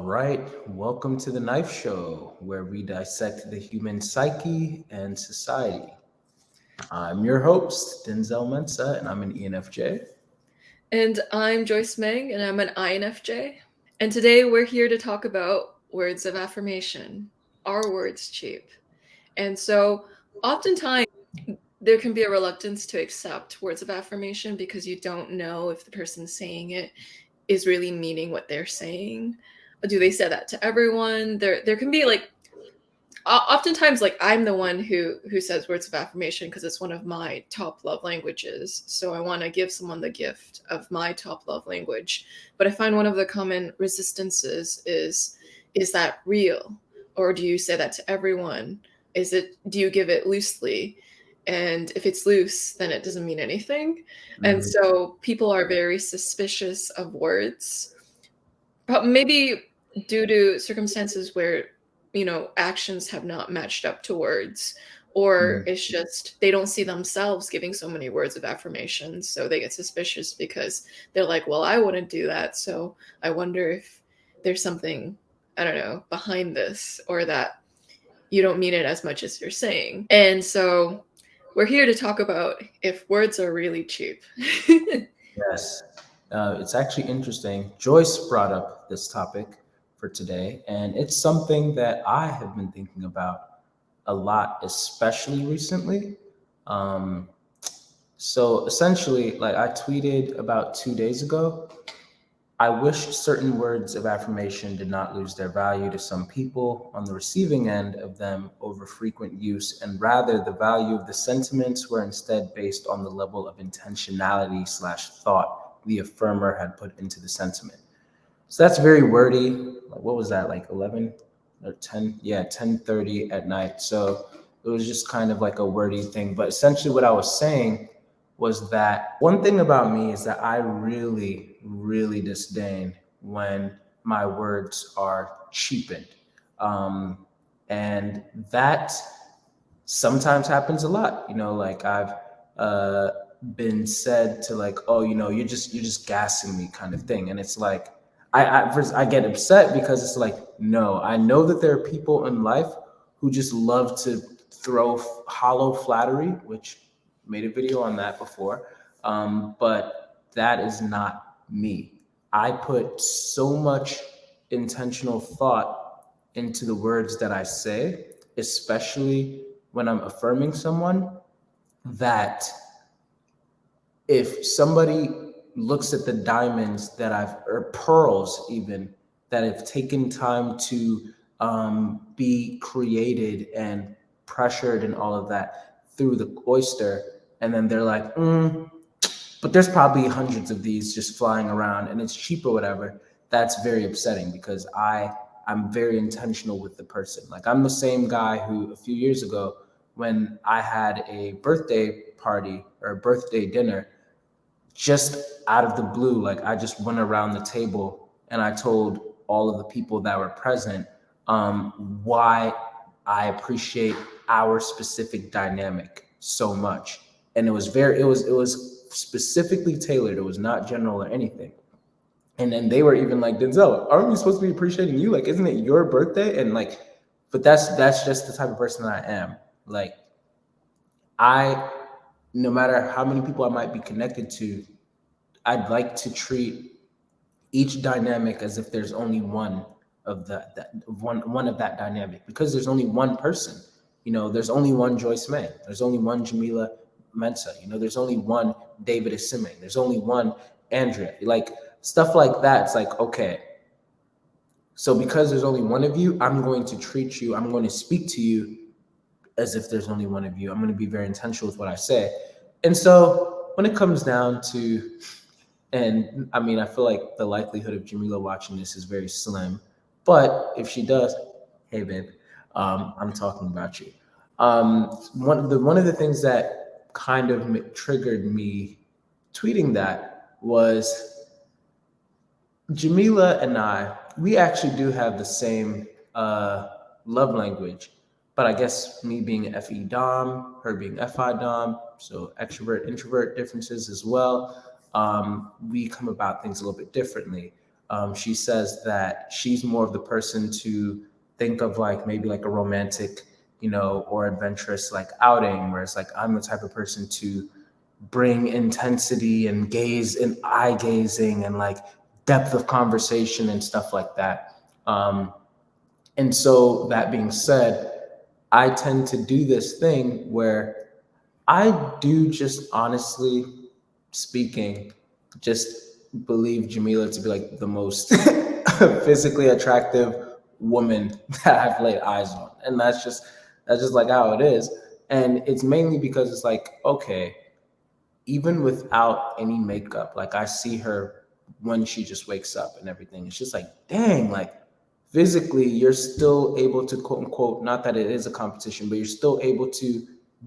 right, welcome to the Knife Show, where we dissect the human psyche and society. I'm your host, Denzel Mensa, and I'm an ENFJ. And I'm Joyce Meng, and I'm an INFJ. And today we're here to talk about words of affirmation. Are words cheap? And so, oftentimes, there can be a reluctance to accept words of affirmation because you don't know if the person saying it is really meaning what they're saying. Do they say that to everyone? There can be oftentimes I'm the one who says words of affirmation because it's one of my top love languages, so I want to give someone the gift of my top love language. But I find one of the common resistances is that real, or do you say that to everyone? Do you give it loosely? And if it's loose, then it doesn't mean anything. And Mhm. so people are very suspicious of words, but maybe due to circumstances where actions have not matched up to words, or Mhm. it's just they don't see themselves giving so many words of affirmation, so they get suspicious because they're like, well, I wouldn't do that, so I wonder if there's something, I don't know, behind this, or that you don't mean it as much as you're saying. And so we're here to talk about if words are really cheap. Yes, it's actually interesting. Joyce brought up this topic for today, and it's something that I have been thinking about a lot, especially recently. Um, so essentially, like I tweeted about 2 days ago, I wish certain words of affirmation did not lose their value to some people on the receiving end of them over frequent use, and rather the value of the sentiments were instead based on the level of intentionality slash thought the affirmer had put into the sentiment. So that's very wordy. Like, what was that, like 11 or 10? Yeah, 10:30 at night. So it was just kind of like a wordy thing. But essentially, what I was saying was that one thing about me is that I really, really disdain when my words are cheapened. Um, and that sometimes happens a lot. Like I've uh, been said to, like, oh, you're just gassing me, kind of thing. And it's like first I get upset because it's like, no, I know that there are people in life who just love to throw hollow flattery, which made a video on that before. But that is not me. I put so much intentional thought into the words that I say, especially when I'm affirming someone, that if somebody looks at the diamonds that or pearls even, that have taken time to be created and pressured and all of that through the oyster, and then they're like, but there's probably hundreds of these just flying around and it's cheap or whatever. That's very upsetting because I'm very intentional with the person. Like, I'm the same guy who a few years ago, when I had a birthday party or a birthday dinner, just out of the blue, like I just went around the table and I told all of the people that were present why I appreciate our specific dynamic so much. And it was specifically tailored. It was not general or anything. And then they were even like, Denzel, aren't we supposed to be appreciating you? Like, isn't it your birthday? And like, but that's just the type of person that I am. Like, I, no matter how many people I might be connected to, I'd like to treat each dynamic as if there's only one of that one of that dynamic, because there's only one person. There's only one Joyce May. There's only one Jamila Mensa. There's only one David Isime. There's only one Andrea. Like, stuff like that. It's like, okay, so because there's only one of you, I'm going to treat you. I'm going to speak to you as if there's only one of you. I'm going to be very intentional with what I say. And so when it comes down to, and I mean, I feel like the likelihood of Jamila watching this is very slim. But if she does, hey, babe, I'm talking about you. One of the things that kind of triggered me tweeting that was Jamila and we actually do have the same love language, but I guess me being FE Dom, her being FI Dom, so extrovert introvert differences as well. We come about things a little bit differently. She says that she's more of the person to think of like maybe like a romantic, or adventurous like outing, whereas like I'm the type of person to bring intensity and gaze and eye gazing and like depth of conversation and stuff like that. And so that being said, I tend to do this thing where I do just honestly speaking, just believe Jamila to be like the most physically attractive woman that I've laid eyes on. And that's just like how it is. And it's mainly because it's like, okay, even without any makeup, like I see her when she just wakes up and everything. It's just like, dang, like physically, you're still able to quote unquote, not that it is a competition, but you're still able to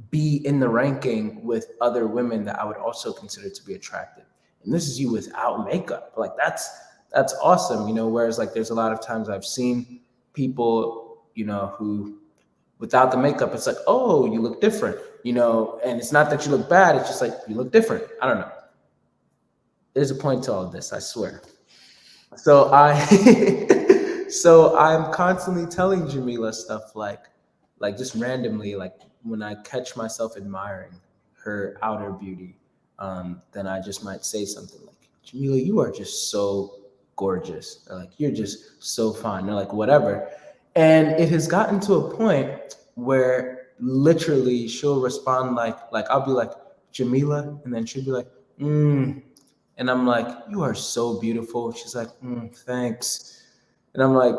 be in the ranking with other women that I would also consider to be attractive. And this is you without makeup. Like that's awesome, whereas like there's a lot of times I've seen people, who without the makeup, it's like, oh, you look different, and it's not that you look bad, it's just like you look different. I don't know. There's a point to all of this, I swear. So I so I'm constantly telling Jamila stuff like just randomly, like when I catch myself admiring her outer beauty, then I just might say something like, Jamila, you are just so gorgeous, or like you're just so fine, or like whatever. And it has gotten to a point where literally she'll respond like I'll be like, Jamila, and then she'll be like, and I'm like, you are so beautiful. She's like, thanks. And I'm like,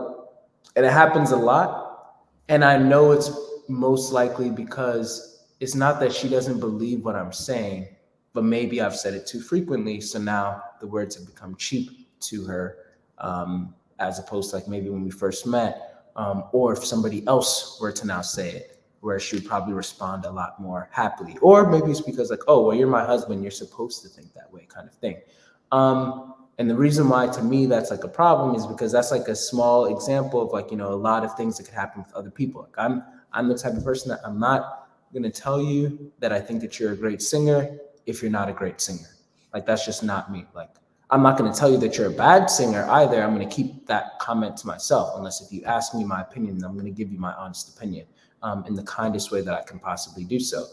and it happens a lot. And I know it's most likely because it's not that she doesn't believe what I'm saying, but maybe I've said it too frequently. So now the words have become cheap to her, as opposed to like maybe when we first met, or if somebody else were to now say it, where she would probably respond a lot more happily. Or maybe it's because like, oh, well, you're my husband, you're supposed to think that way, kind of thing. And the reason why to me that's like a problem is because that's like a small example of like, a lot of things that could happen with other people. Like I'm the type of person that I'm not gonna tell you that I think that you're a great singer if you're not a great singer. Like that's just not me. Like I'm not gonna tell you that you're a bad singer either. I'm gonna keep that comment to myself unless if you ask me my opinion, I'm gonna give you my honest opinion, in the kindest way that I can possibly do so.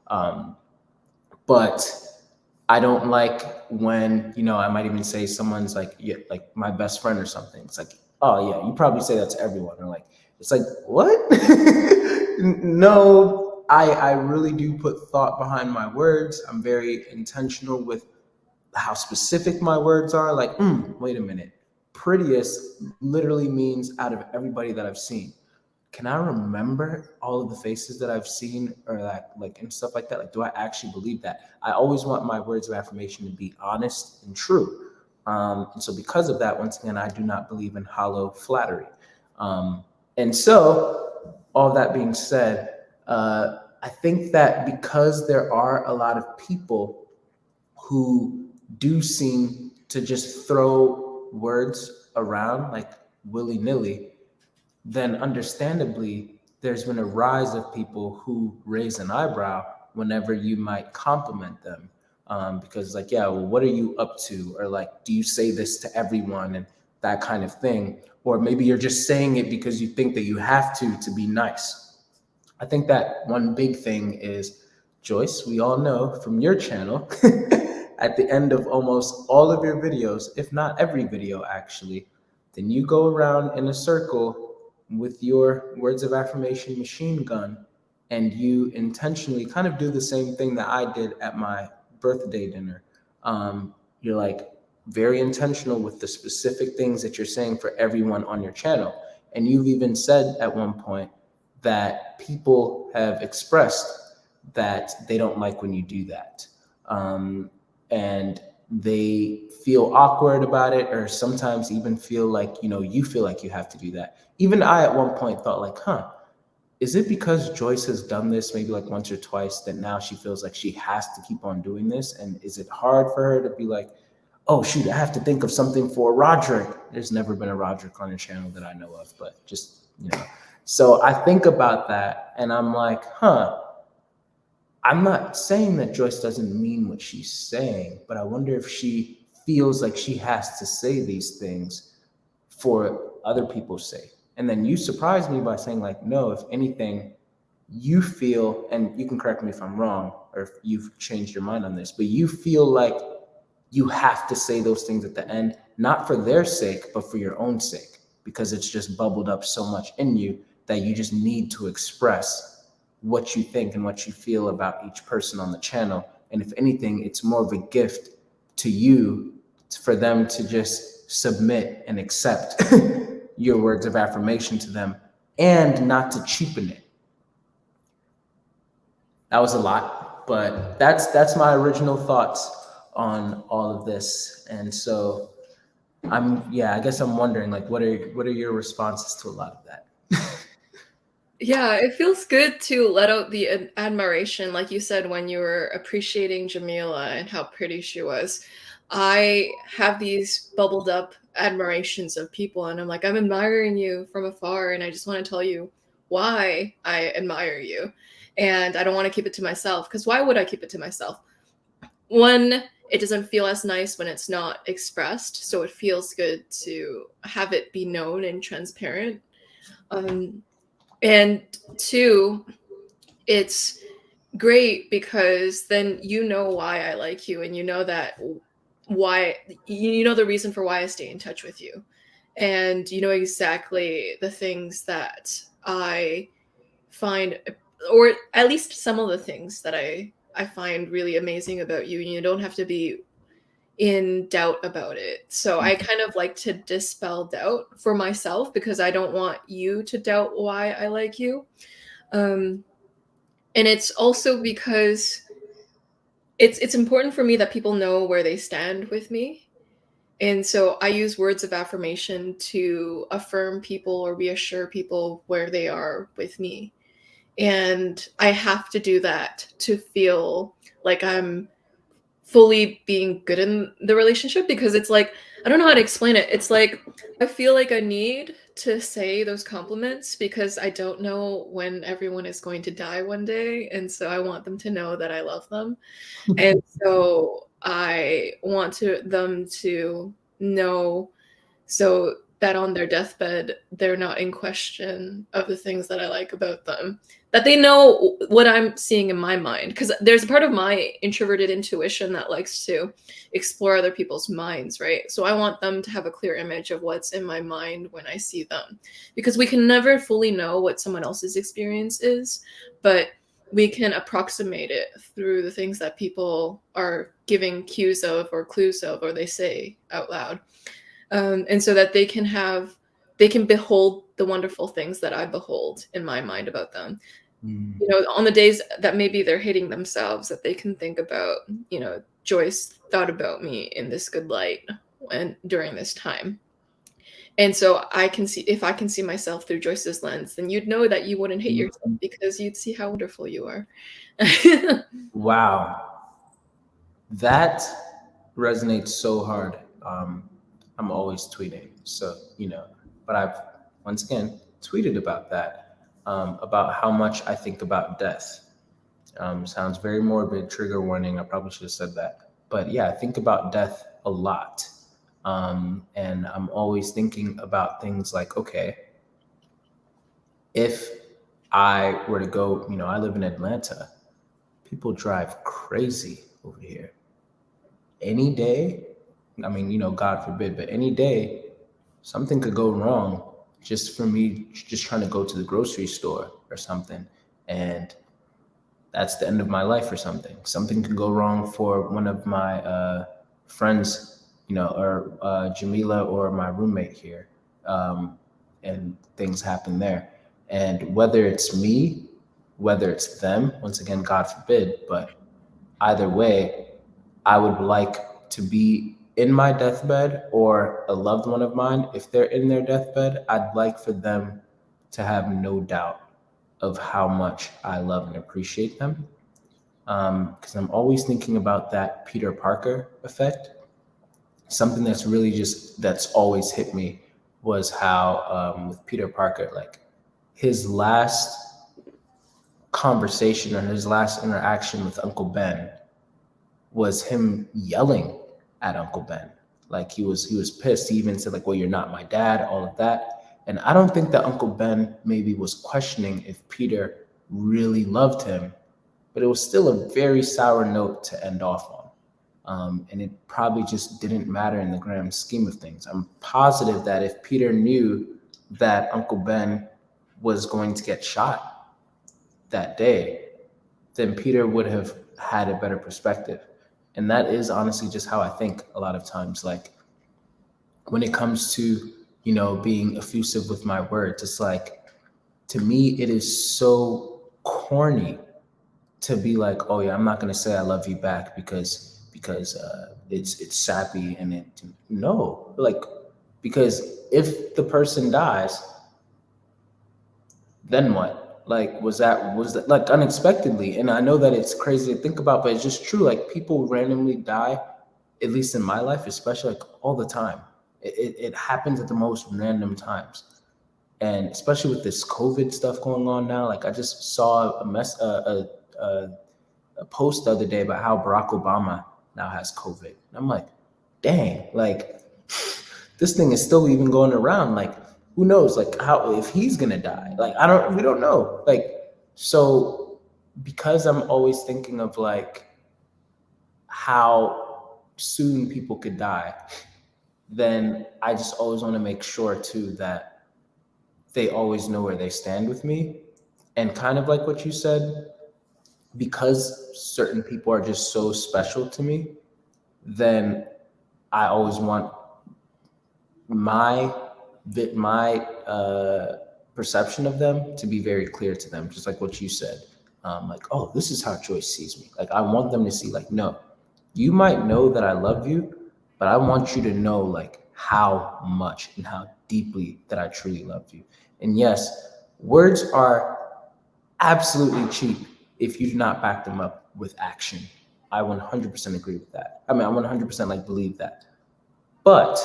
Um, but I don't like when, I might even say someone's like, yeah, like my best friend or something. It's like, oh yeah, you probably say that to everyone. Or like, it's like, what? No, I really do put thought behind my words. I'm very intentional with how specific my words are. Like, wait a minute. Prettiest literally means out of everybody that I've seen. Can I remember all of the faces that I've seen or that like and stuff like that? Like, do I actually believe that? I always want my words of affirmation to be honest and true. And so because of that, once again, I do not believe in hollow flattery. And so all that being said, I think that because there are a lot of people who do seem to just throw words around like willy nilly, then understandably, there's been a rise of people who raise an eyebrow whenever you might compliment them. Because, like, yeah, well, what are you up to? Or, like, do you say this to everyone and that kind of thing? Or maybe you're just saying it because you think that you have to be nice. I think that one big thing is, Joyce, we all know from your channel, at the end of almost all of your videos, if not every video actually, then you go around in a circle with your words of affirmation machine gun and you intentionally kind of do the same thing that I did at my birthday dinner. You're like very intentional with the specific things that you're saying for everyone on your channel. And you've even said at one point that people have expressed that they don't like when you do that. And they feel awkward about it, or sometimes even feel like, you feel like you have to do that. Even I at one point thought like, is it because Joyce has done this maybe like once or twice that now she feels like she has to keep on doing this? And is it hard for her to be like, oh shoot, I have to think of something for Roderick? There's never been a Roderick on her channel that I know of, but just, So I think about that and I'm like, I'm not saying that Joyce doesn't mean what she's saying, but I wonder if she feels like she has to say these things for other people's sake. And then you surprised me by saying, like, no, if anything, you feel, and you can correct me if I'm wrong or if you've changed your mind on this, but you feel like you have to say those things at the end, not for their sake, but for your own sake, because it's just bubbled up so much in you that you just need to express what you think and what you feel about each person on the channel. And if anything, it's more of a gift to you for them to just submit and accept your words of affirmation to them and not to cheapen it. That was a lot, but that's my original thoughts on all of this. And so I guess I'm wondering, like, what are your responses to a lot of that? Yeah, it feels good to let out the admiration, like you said, when you were appreciating Jamila and how pretty she was. I have these bubbled up admirations of people, and I'm like, I'm admiring you from afar, and I just want to tell you why I admire you. And I don't want to keep it to myself, because why would I keep it to myself? One, it doesn't feel as nice when it's not expressed, so it feels good to have it be known and transparent. Um, and two, it's great because then you know why I like you, and you know that why you know the reason for why I stay in touch with you. And you know exactly the things that I find, or at least some of the things that I find really amazing about you, and you don't have to be in doubt about it. So I kind of like to dispel doubt for myself because I don't want you to doubt why I like you. Um, and it's also because it's important for me that people know where they stand with me. And so I use words of affirmation to affirm people or reassure people where they are with me. And I have to do that to feel like I'm fully being good in the relationship, because it's like, I don't know how to explain it. It's like I feel like I need to say those compliments because I don't know when everyone is going to die one day, and so I want them to know that I love them. And so I want them to know, so that on their deathbed, they're not in question of the things that I like about them. That they know what I'm seeing in my mind. Because there's a part of my introverted intuition that likes to explore other people's minds, right? So I want them to have a clear image of what's in my mind when I see them. Because we can never fully know what someone else's experience is, but we can approximate it through the things that people are giving cues of or clues of, or they say out loud. And so that they can behold the wonderful things that I behold in my mind about them. Mm. You know, on the days that maybe they're hating themselves, that they can think about, you know, Joyce thought about me in this good light and during this time. And so I can see, if I can see myself through Joyce's lens, then you'd know that you wouldn't hate yourself because you'd see how wonderful you are. Wow, that resonates so hard. I'm always tweeting, so but I've once again tweeted about that, about how much I think about death. Sounds very morbid, trigger warning. I probably should have said that. But yeah, I think about death a lot. And I'm always thinking about things like, okay, if I were to go, I live in Atlanta, people drive crazy over here. Any day, I mean, God forbid, but any day, something could go wrong just for me just trying to go to the grocery store or something. And that's the end of my life or something. Something could go wrong for one of my friends, or Jamila or my roommate here, and things happen there. And whether it's me, whether it's them, once again, God forbid, but either way, I would like to be in my deathbed, or a loved one of mine, if they're in their deathbed, I'd like for them to have no doubt of how much I love and appreciate them. Because I'm always thinking about that Peter Parker effect. Something that's always hit me was how, with Peter Parker, like his last conversation or his last interaction with Uncle Ben was him yelling at Uncle Ben. Like he was pissed. He even said like, "Well, you're not my dad," all of that. And I don't think that Uncle Ben maybe was questioning if Peter really loved him, but it was still a very sour note to end off on. And it probably just didn't matter in the grand scheme of things. I'm positive that if Peter knew that Uncle Ben was going to get shot that day, then Peter would have had a better perspective. And that is honestly just how I think a lot of times. Like when it comes to, being effusive with my words, it's like, to me, it is so corny to be like, oh yeah, I'm not gonna say I love you back because it's sappy and it no, like, because if the person dies, then what? Like, was that like unexpectedly? And I know that it's crazy to think about, but it's just true. Like people randomly die, at least in my life, especially like all the time. It happens at the most random times, and especially with this COVID stuff going on now. Like I just saw a post the other day about how Barack Obama now has COVID. And I'm like, dang, like this thing is still even going around. Like, who knows? Like, how if he's gonna die? Like, we don't know. Like, so because I'm always thinking of like how soon people could die, then I just always want to make sure too that they always know where they stand with me. And kind of like what you said, because certain people are just so special to me, then I always want my my perception of them to be very clear to them, just like what you said. Like, oh, this is how Joyce sees me. Like, I want them to see, like, no, you might know that I love you, but I want you to know like how much and how deeply that I truly love you. And yes, words are absolutely cheap if you do not back them up with action. I 100% agree with that. I mean, I 100% like believe that. But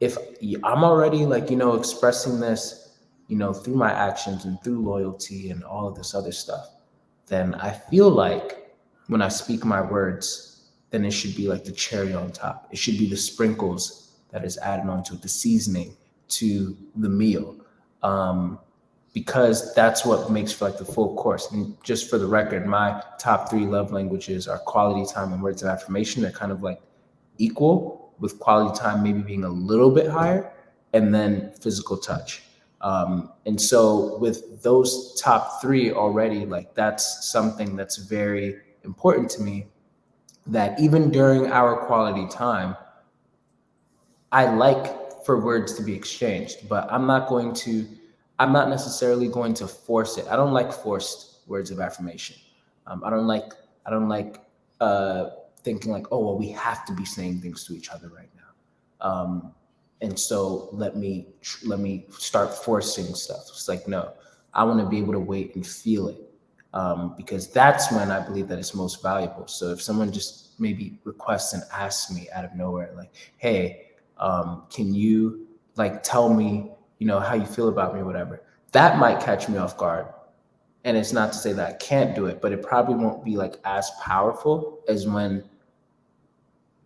if I'm already like, expressing this, through my actions and through loyalty and all of this other stuff, then I feel like when I speak my words, then it should be like the cherry on top. It should be the sprinkles that is added onto it, the seasoning to the meal. Um, because that's what makes for like the full course. And just for the record, my top three love languages are quality time and words of affirmation. They're kind of like equal, with quality time maybe being a little bit higher, and then physical touch. And so with those top three already, like that's something that's very important to me, that even during our quality time, I like for words to be exchanged, but I'm not necessarily going to force it. I don't like forced words of affirmation. I don't like, I don't like thinking like, oh, well, we have to be saying things to each other right now. And so let me start forcing stuff. It's like, no, I want to be able to wait and feel it, because that's when I believe that it's most valuable. So if someone just maybe requests and asks me out of nowhere, like, hey, can you like tell me, how you feel about me or whatever, that might catch me off guard. And it's not to say that I can't do it, but it probably won't be like as powerful as when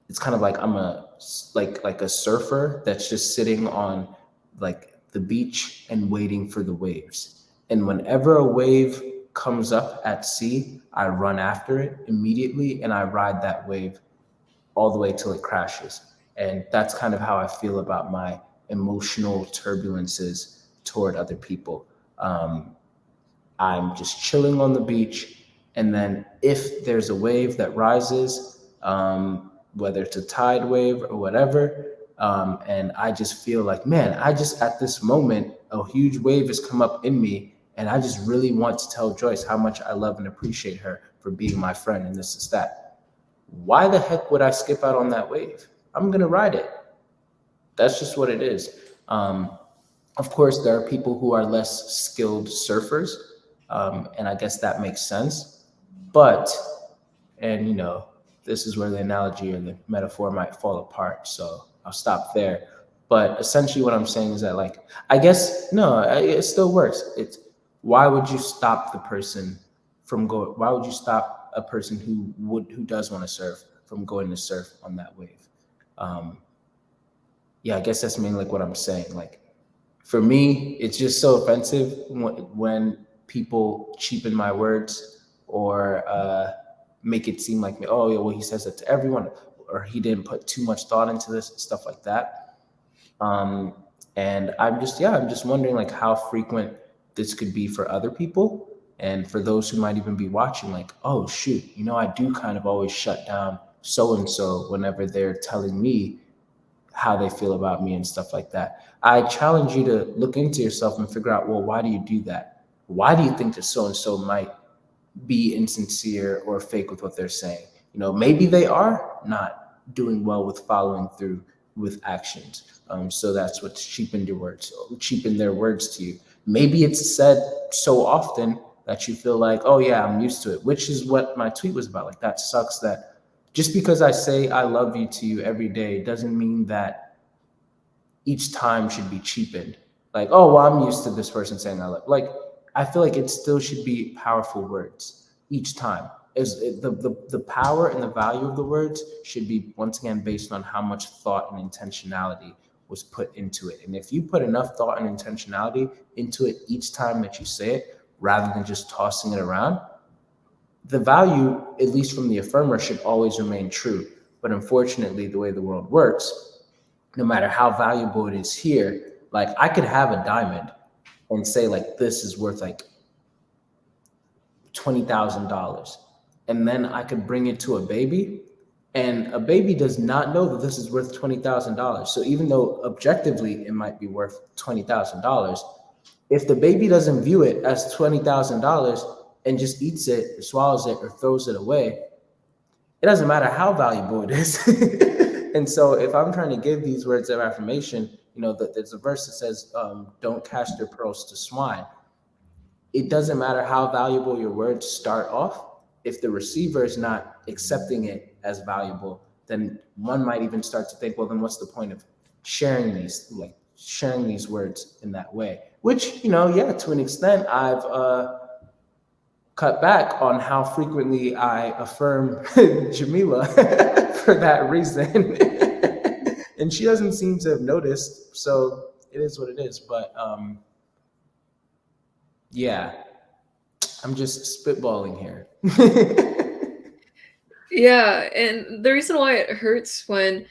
it's kind of like I'm a like a surfer that's just sitting on like the beach and waiting for the waves. And whenever a wave comes up at sea, I run after it immediately and I ride that wave all the way till it crashes. And that's kind of how I feel about my emotional turbulences toward other people. I'm just chilling on the beach. And then if there's a wave that rises, whether it's a tide wave or whatever, and I just feel like, man, I just at this moment, a huge wave has come up in me. And I just really want to tell Joyce how much I love and appreciate her for being my friend and this is that. Why the heck would I skip out on that wave? I'm going to ride it. That's just what it is. Of course, there are people who are less skilled surfers, and I guess that makes sense. But, and this is where the analogy or the metaphor might fall apart. So I'll stop there. But essentially, what I'm saying is that, like, I guess no, it still works. It's why would you stop the person from going? Why would you stop a person who does want to surf from going to surf on that wave? Um, yeah, I guess that's mainly like what I'm saying. Like for me, it's just so offensive when people cheapen my words or make it seem like, oh, yeah, well, he says that to everyone, or he didn't put too much thought into this, stuff like that. Um, and I'm just wondering like how frequent this could be for other people. And for those who might even be watching, like, oh, shoot, I do kind of always shut down so and so whenever they're telling me how they feel about me and stuff like that. I challenge you to look into yourself and figure out, well, why do you do that? Why do you think that so and so might be insincere or fake with what they're saying? Maybe they are not doing well with following through with actions. So that's what's cheapened their words to you. Maybe it's said so often that you feel like, oh yeah, I'm used to it, which is what my tweet was about. Like that sucks that just because I say I love you to you every day doesn't mean that each time should be cheapened. Like, oh, well, I'm used to this person saying I love. Like, I feel like it still should be powerful words each time. The power and the value of the words should be once again based on how much thought and intentionality was put into it. And if you put enough thought and intentionality into it each time that you say it, rather than just tossing it around, the value, at least from the affirmer, should always remain true. But unfortunately, the way the world works, no matter how valuable it is here, like I could have a diamond and say like this is worth like $20,000, and then I could bring it to a baby, and a baby does not know that this is worth $20,000. So even though objectively it might be worth $20,000, if the baby doesn't view it as $20,000 and just eats it, or swallows it, or throws it away, it doesn't matter how valuable it is. And so if I'm trying to give these words of affirmation, there's a verse that says, don't cast your pearls to swine. It doesn't matter how valuable your words start off. If the receiver is not accepting it as valuable, then one might even start to think, well, then what's the point of sharing these words in that way? Which, yeah, to an extent, I've cut back on how frequently I affirm Jamila for that reason. And she doesn't seem to have noticed. So it is what it is. But yeah, I'm just spitballing here. Yeah, and the reason why it hurts when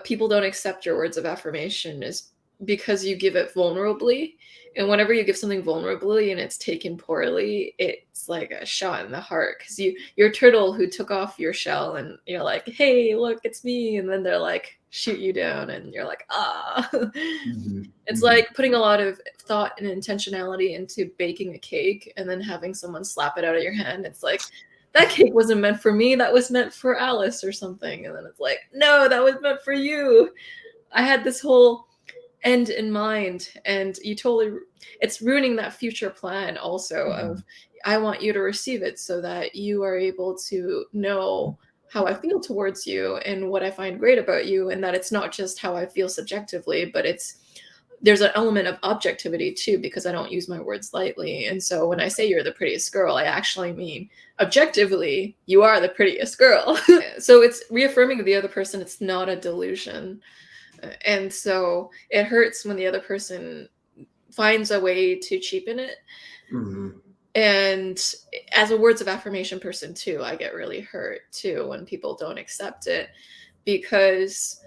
people don't accept your words of affirmation is because you give it vulnerably. And whenever you give something vulnerably and it's taken poorly, it's like a shot in the heart because you're a turtle who took off your shell and you're like, hey, look, it's me. And then they're like, shoot you down, and you're like, ah. Mhm, It's mhm. like putting a lot of thought and intentionality into baking a cake and then having someone slap it out of your hand. It's like, that cake wasn't meant for me. That was meant for Alice or something. And then it's like, no, that was meant for you. I had this whole end in mind, and it's ruining that future plan also of, Mhm. I want you to receive it so that you are able to know how I feel towards you and what I find great about you, and that it's not just how I feel subjectively, but there's an element of objectivity too, because I don't use my words lightly. And so when I say you're the prettiest girl, I actually mean objectively, you are the prettiest girl. So it's reaffirming to the other person it's not a delusion. And so it hurts when the other person finds a way to cheapen it. Mhm. And as a words of affirmation person too, I get really hurt too when people don't accept it, because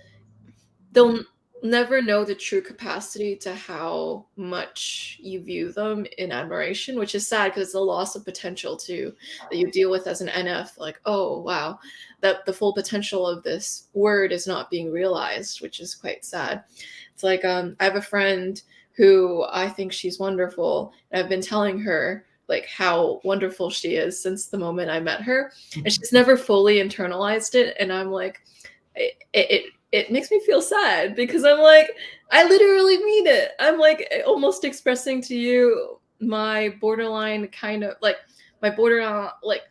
they'll never know the true capacity to how much you view them in admiration, which is sad because it's a loss of potential too that you deal with as an NF. Like, oh wow, that the full potential of this word is not being realized, which is quite sad. It's like I have a friend who I think she's wonderful, and I've been telling her like how wonderful she is since the moment I met her, and she's never fully internalized it. And I'm like, it makes me feel sad because I'm like, I literally mean it. I'm like almost expressing to you my borderline kind of like my borderline like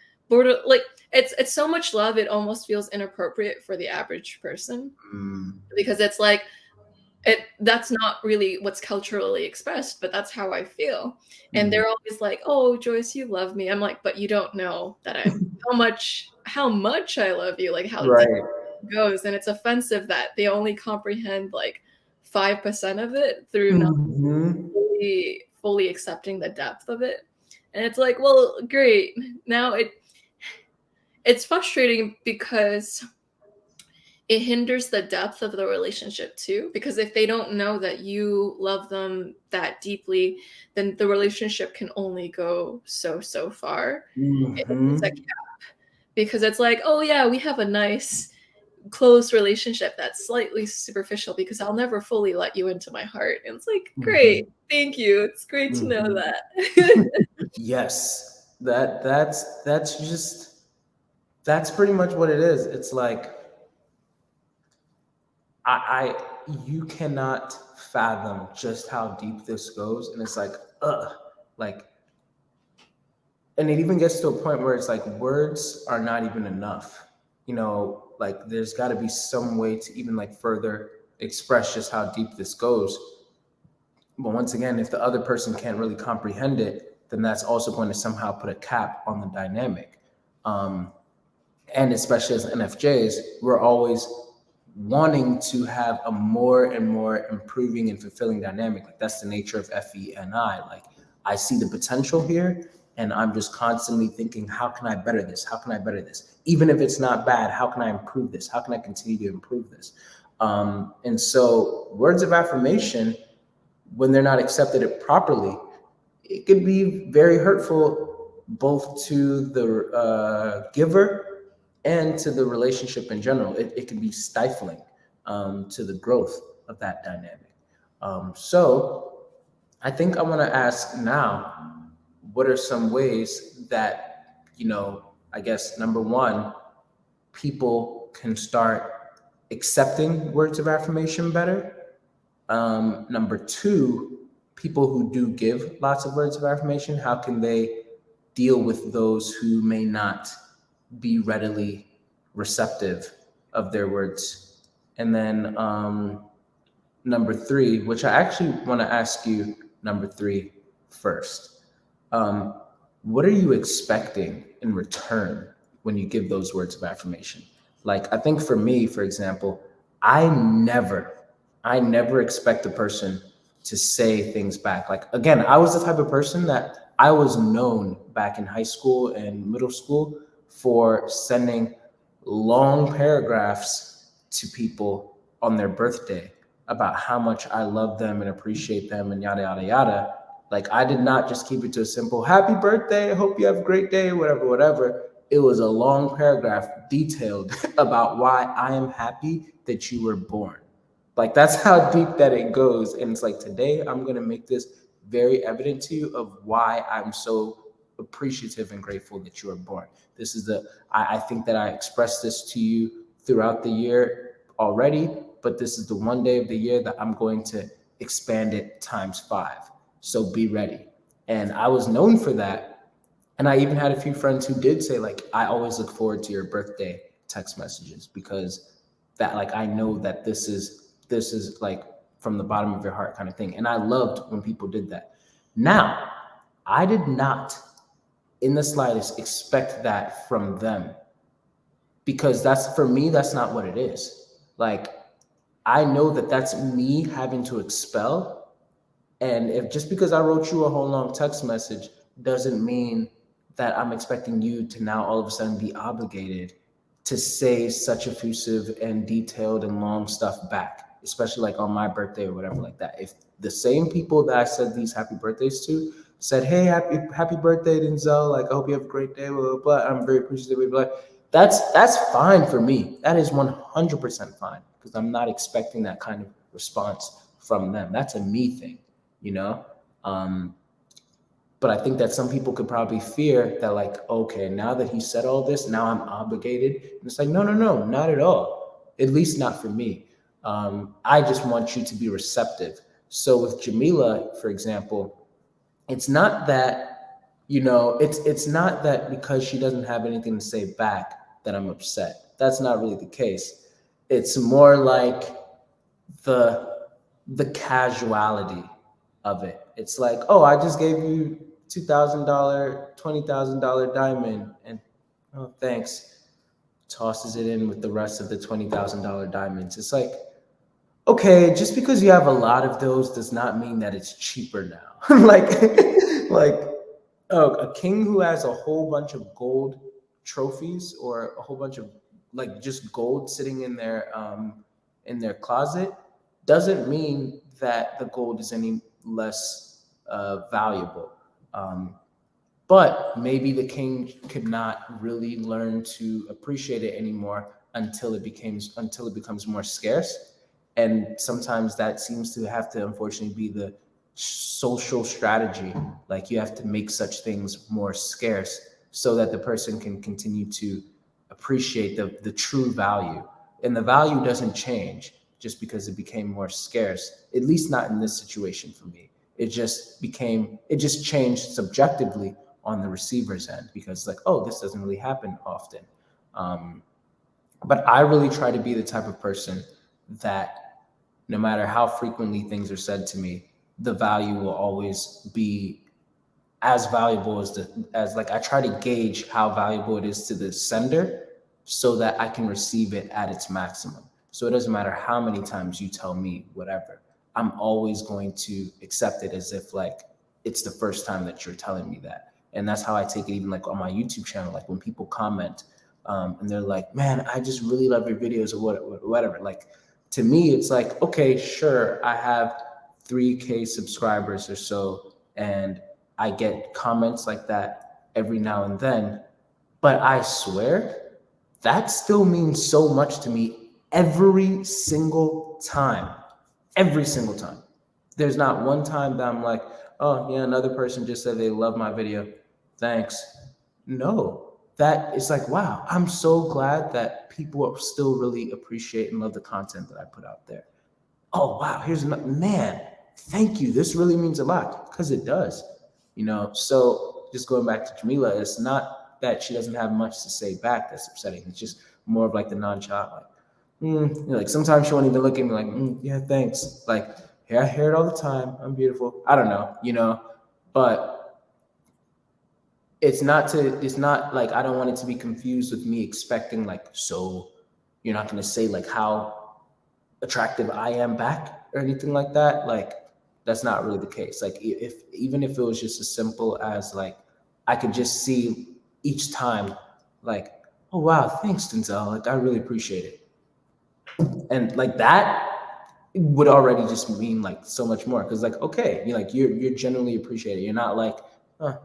it's so much love it almost feels inappropriate for the average person, Mm. because it's like that's not really what's culturally expressed, but that's how I feel. And Mhm. they're always like, "Oh, Joyce, you love me." I'm like, "But you don't know that I'm how much I love you, like how deep Right. goes, and it's offensive that they only comprehend like 5% of it through not Mhm. fully accepting the depth of it. And it's like, well, great. Now it's frustrating because it hinders the depth of the relationship too, because if they don't know that you love them that deeply, then the relationship can only go so far. It's a, Mhm. because it's like, oh yeah, we have a nice close relationship that's slightly superficial because I'll never fully let you into my heart. And it's like, great, Mhm. thank you, it's great to know Mhm. that. Yes, that's just that's pretty much what it is. It's like you cannot fathom just how deep this goes, and it's like like, and it even gets to a point where it's like words are not even enough. Like there's got to be some way to even like further express just how deep this goes. But once again, if the other person can't really comprehend it, then that's also going to somehow put a cap on the dynamic. Um, and especially as NFJs, we're always wanting to have a more and more improving and fulfilling dynamic. Like that's the nature of FENI. Like I see the potential here, and I'm just constantly thinking, how can I better this? How can I better this? Even if it's not bad, how can I improve this? How can I continue to improve this? And so, words of affirmation, when they're not accepted it properly, it could be very hurtful both to the giver and to the relationship in general. It can be stifling to the growth of that dynamic. So I think I want to ask now, what are some ways that, I guess number one, people can start accepting words of affirmation better? Number two, people who do give lots of words of affirmation, how can they deal with those who may not be readily receptive of their words? And then number three, which I actually want to ask you, number three first. Um, what are you expecting in return when you give those words of affirmation? Like, I think for me, for example, I never, I never expect a person to say things back. Like, again, I was the type of person that I was known back in high school and middle school for sending long paragraphs to people on their birthday about how much I love them and appreciate them and yada, yada, yada. Like, I did not just keep it to a simple happy birthday, hope you have a great day, whatever, whatever. It was a long paragraph detailed about why I am happy that you were born. Like, that's how deep that it goes. And it's like, today I'm going to make this very evident to you of why I'm so appreciative and grateful that you were born. This is I think that I expressed this to you throughout the year already, but this is the one day of the year that I'm going to expand it times five. So be ready. And I was known for that. And I even had a few friends who did say, like, I always look forward to your birthday text messages because that, like, I know that this is like from the bottom of your heart kind of thing. And I loved when people did that. Now, I did not in the slightest expect that from them because that's, for me, that's not what it is. Like, I know that that's me having to expel. And if just because I wrote you a whole long text message doesn't mean that I'm expecting you to now all of a sudden be obligated to say such effusive and detailed and long stuff back, especially like on my birthday or whatever like that. If the same people that I said these happy birthdays to said, "Hey, happy birthday, Denzel. Like, I hope you have a great day, blah, blah, blah. I'm very appreciative, blah, blah." That's fine for me. That is 100% fine because I'm not expecting that kind of response from them. That's a me thing, you know? Um, but I think that some people could probably fear that, like, okay, now that he said all this, now I'm obligated. And it's like, no, no, no, not at all. At least not for me. I just want you to be receptive. So with Jamila, for example, it's not that, it's not that because she doesn't have anything to say back that I'm upset. That's not really the case. It's more like the the casuality of it. It's like, oh, I just gave you $2,000, $20,000 diamond, and oh, thanks. tosses it in with the rest of the $20,000 diamonds. It's like, okay, just because you have a lot of those does not mean that it's cheaper now. Like a king who has a whole bunch of gold trophies or a whole bunch of like just gold sitting in their closet doesn't mean that the gold is any less valuable. Um, but maybe the king could not really learn to appreciate it anymore until it becomes more scarce. And sometimes that seems to have to unfortunately be the social strategy. Like you have to make such things more scarce so that the person can continue to appreciate the true value. And the value doesn't change just because it became more scarce, at least not in this situation for me. It just changed subjectively on the receiver's end because like, oh, this doesn't really happen often. Um, but I really try to be the type of person that no matter how frequently things are said to me, the value will always be as valuable as like I try to gauge how valuable it is to the sender so that I can receive it at its maximum. So it doesn't matter how many times you tell me whatever. I'm always going to accept it as if like it's the first time that you're telling me that. And that's how I take it even like on my YouTube channel. Like when people comment and they're like, man, I just really love your videos or whatever. Like to me, it's like, okay, sure, I have 3K subscribers or so, and I get comments like that every now and then. But I swear, that still means so much to me every single time. Every single time. There's not one time that I'm like, oh, yeah, another person just said they love my video. Thanks. No, that is like, wow, I'm so glad that people still really appreciate and love the content that I put out there. Oh, wow, here's another man. Thank you. This really means a lot because it does. So just going back to Jamila, it's not that she doesn't have much to say back that's upsetting. It's just more of like the nonchalant, like, like sometimes she won't even look at me like, yeah, thanks. Like, yeah, I hear it all the time. I'm beautiful. I don't know, but it's not like I don't want it to be confused with me expecting like, so you're not going to say like how attractive I am back or anything like that. Like that's not really the case. Like if even if it was just as simple as like I could just see each time like, oh wow, thanks Denzel. Like I really appreciate it. And like that would already just mean like so much more. Cause like, okay, you're generally appreciated. You're not like, huh,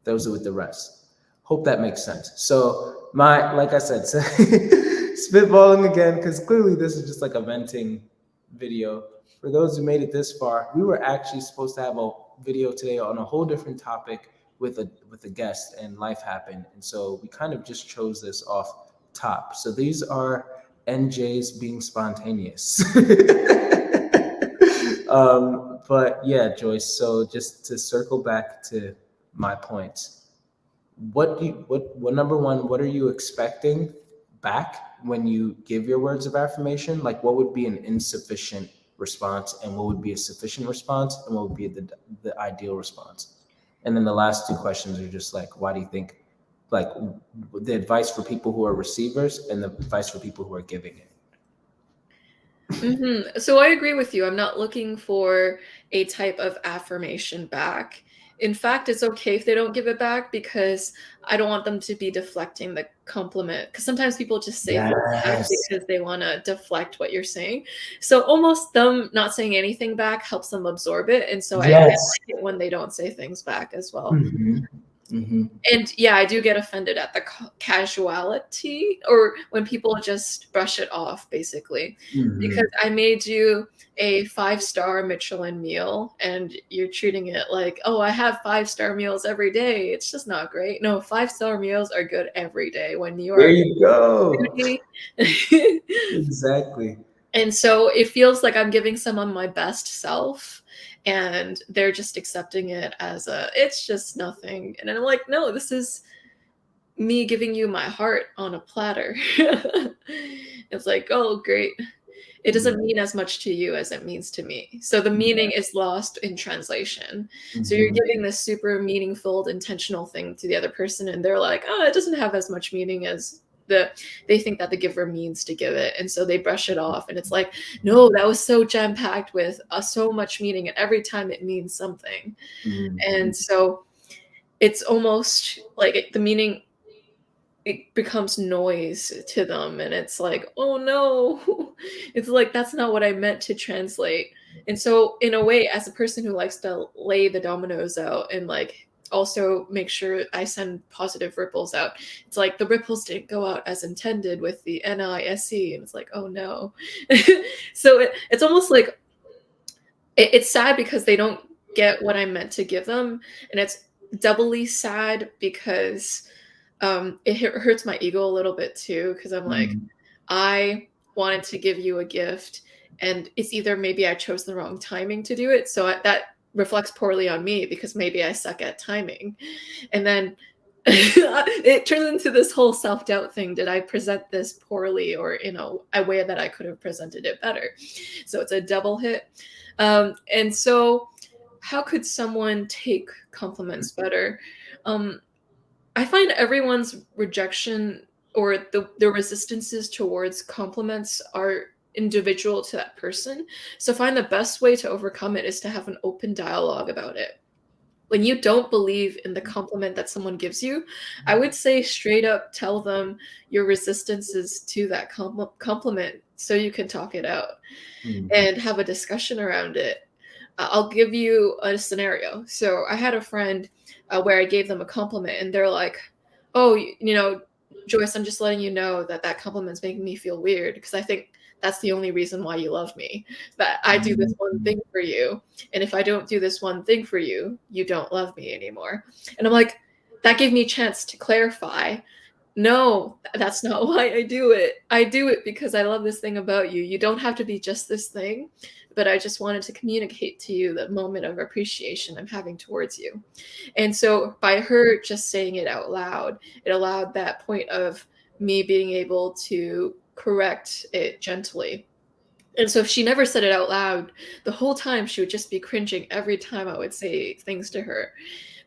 those are with the rest. Hope that makes sense. So like I said, spitballing again, because clearly this is just like a venting video. For those who made it this far, we were actually supposed to have a video today on a whole different topic with a guest, and life happened, and so we kind of just chose this off top. So these are NJ's being spontaneous. But yeah, Joyce. So just to circle back to my points, what number one, what are you expecting back when you give your words of affirmation? Like what would be an insufficient response and what would be a sufficient response and what would be the ideal response? And then the last two questions are just like, why do you think, like the advice for people who are receivers and the advice for people who are giving it? So I agree with you. I'm not looking for a type of affirmation back. In fact, it's okay if they don't give it back because I don't want them to be deflecting the compliment. Because sometimes people just say things back Yes. because they want to deflect what you're saying. So almost them not saying anything back helps them absorb it. And so I like Yes. it when they don't say things back as well. Hmm. Hmm. And yeah, I do get offended at the casuality or when people just brush it off, basically. Because Hmm. I made you a 5-star Michelin meal and you're treating it like, oh, I have 5-star meals every day. It's just not great. No, 5-star meals are good every day when you There are you go. foodie. Exactly. And so it feels like I'm giving someone my best self and they're just accepting it as it's just nothing. And I'm like, no, this is me giving you my heart on a platter. It's like, oh, great. It doesn't mean as much to you as it means to me. So the meaning is lost in translation. So you're Hmm. giving this super meaningful, intentional thing to the other person, and they're like, oh, it doesn't have as much meaning as they think that the giver means to give it, and so they brush it off, and it's like, no, that was so jam packed with so much meaning, and every time it means something. Mm. And so it's almost like the meaning, it becomes noise to them, and it's like, oh no. It's like, that's not what I meant to translate. And so in a way, as a person who likes to lay the dominoes out and like also make sure I send positive ripples out, it's like the ripples didn't go out as intended with the NISE, and it's like, oh no. So it's almost like it's sad because they don't get what I meant to give them, and it's doubly sad because it hurts my ego a little bit too, because I'm like, Mm. I wanted to give you a gift, and it's either maybe I chose the wrong timing to do it, so that reflects poorly on me because maybe I suck at timing, and then it turns into this whole self-doubt thing. Did I present this poorly, or a way that I could have presented it better? So it's a double hit. And so how could someone take compliments better? um, I find everyone's rejection or the resistances towards compliments are individual to that person. So I find the best way to overcome it is to have an open dialogue about it. When you don't believe in the compliment that someone gives you, I would say straight up tell them your resistances to that compliment so you can talk it out Mm. and have a discussion around it. I'll give you a scenario. So I had a friend where I gave them a compliment, and they're like, "Oh, Joyce, I'm just letting you know that that compliment's making me feel weird because I think that's the only reason why you love me. That I do this one Mm. thing for you, and if I don't do this one thing for you, you don't love me anymore." And I'm like, that gave me a chance to clarify. No, that's not why I do it. I do it because I love this thing about you. You don't have to be just this thing, but I just wanted to communicate to you the moment of appreciation I'm having towards you. And so by her just saying it out loud, it allowed that point of me being able to correct it gently. And so if she never said it out loud, the whole time she would just be cringing every time I would say things to her.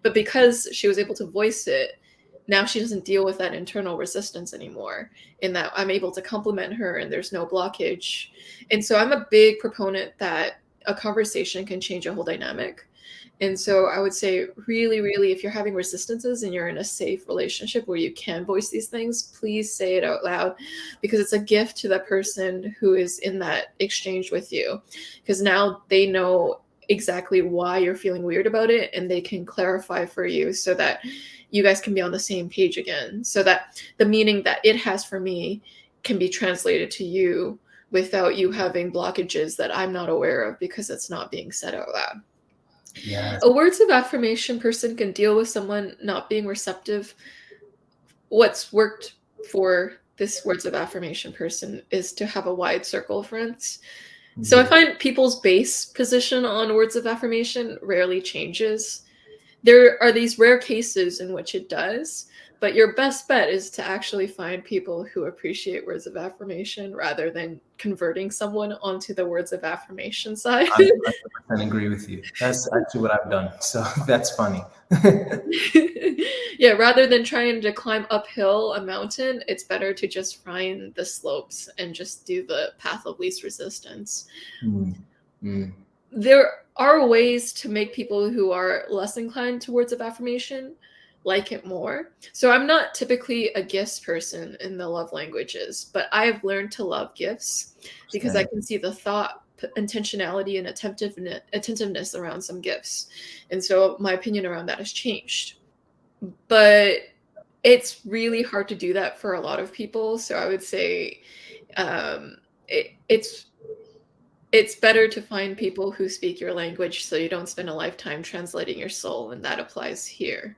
But because she was able to voice it, now she doesn't deal with that internal resistance anymore, in that I'm able to compliment her and there's no blockage. And so I'm a big proponent that a conversation can change a whole dynamic. And so I would say, really, really, if you're having resistances and you're in a safe relationship where you can voice these things, please say it out loud, because it's a gift to the person who is in that exchange with you. Because now they know exactly why you're feeling weird about it, and they can clarify for you so that you guys can be on the same page again, so that the meaning that it has for me can be translated to you without you having blockages that I'm not aware of because it's not being said out loud. Yes. A words of affirmation person can deal with someone not being receptive. What's worked for this words of affirmation person is to have a wide circle of friends. So I Mm. find people's base position on words of affirmation rarely changes. There are these rare cases in which it does, but your best bet is to actually find people who appreciate words of affirmation rather than converting someone onto the words of affirmation side. I 100% agree with you. That's actually what I've done. So that's funny. Yeah, rather than trying to climb uphill a mountain, it's better to just find the slopes and just do the path of least resistance. Mm. Mm. There are ways to make people who are less inclined to words of affirmation like it more. So I'm not typically a gifts person in the love languages, but I've learned to love gifts because I Same. can see the thought, intentionality, and attentiveness around some gifts. And so my opinion around that has changed. But it's really hard to do that for a lot of people. So I would say um, it's better to find people who speak your language so you don't spend a lifetime translating your soul, and that applies here.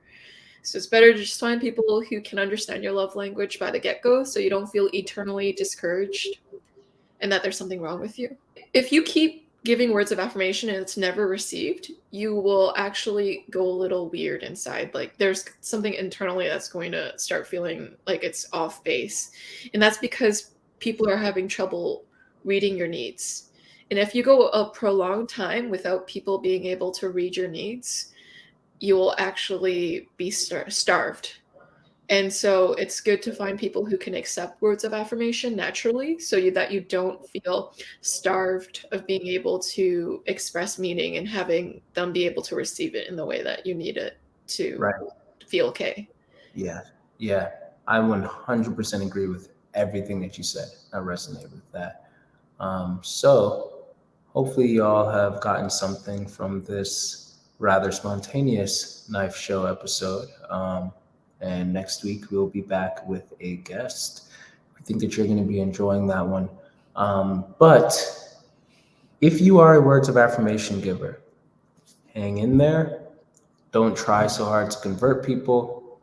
So it's better to just find people who can understand your love language by the get-go so you don't feel eternally discouraged and that there's something wrong with you. If you keep giving words of affirmation and it's never received, you will actually go a little weird inside. Like there's something internally that's going to start feeling like it's off base. And that's because people are having trouble reading your needs. And if you go a prolonged time without people being able to read your needs, you will actually be starved. And so it's good to find people who can accept words of affirmation naturally that you don't feel starved of being able to express meaning and having them be able to receive it in the way that you need it to Right. feel okay. Yeah. Yeah. I 100% agree with everything that you said. I resonate with that. So hopefully y'all have gotten something from this rather spontaneous knife show episode. And next week we'll be back with a guest. I think that you're going to be enjoying that one. But if you are a words of affirmation giver, hang in there. Don't try so hard to convert people,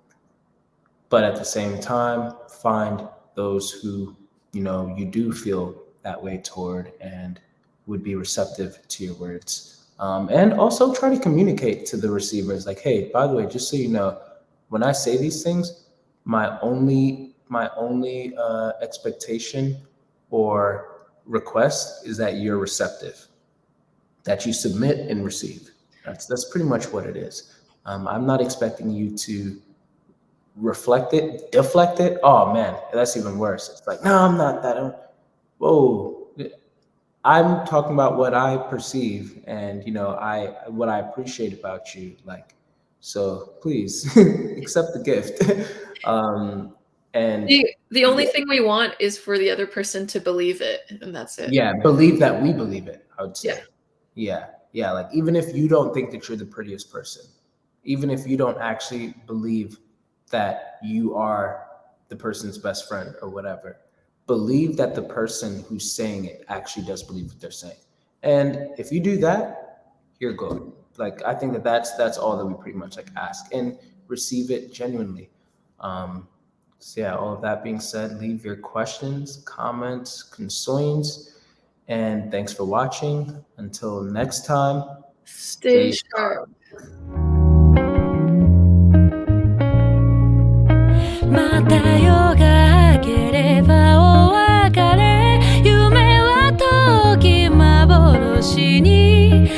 but at the same time, find those who you do feel that way toward and would be receptive to your words. And also try to communicate to the receivers, like, hey, by the way, just so you know, when I say these things, my only expectation or request is that you're receptive, that you submit and receive. That's pretty much what it is. I'm not expecting you to reflect it, deflect it. Oh man, that's even worse. It's like, no, I'm not that. Whoa, I'm talking about what I perceive and I what I appreciate about you. Like, so please accept the gift. And The only thing we want is for the other person to believe it, and that's it. yeah, believe that we believe it, I would Yeah. say. Yeah. Yeah. Like, even if you don't think that you're the prettiest person, even if you don't actually believe that you are the person's best friend or whatever, believe that the person who's saying it actually does believe what they're saying. And if you do that, you're good. Like, I think that that's all that we pretty much like ask and receive it genuinely. So yeah, all of that being said, leave your questions, comments, concerns, and thanks for watching. Until next time, Stay stay sharp. sharp. また夜が明ければお別れ夢は遠き幻に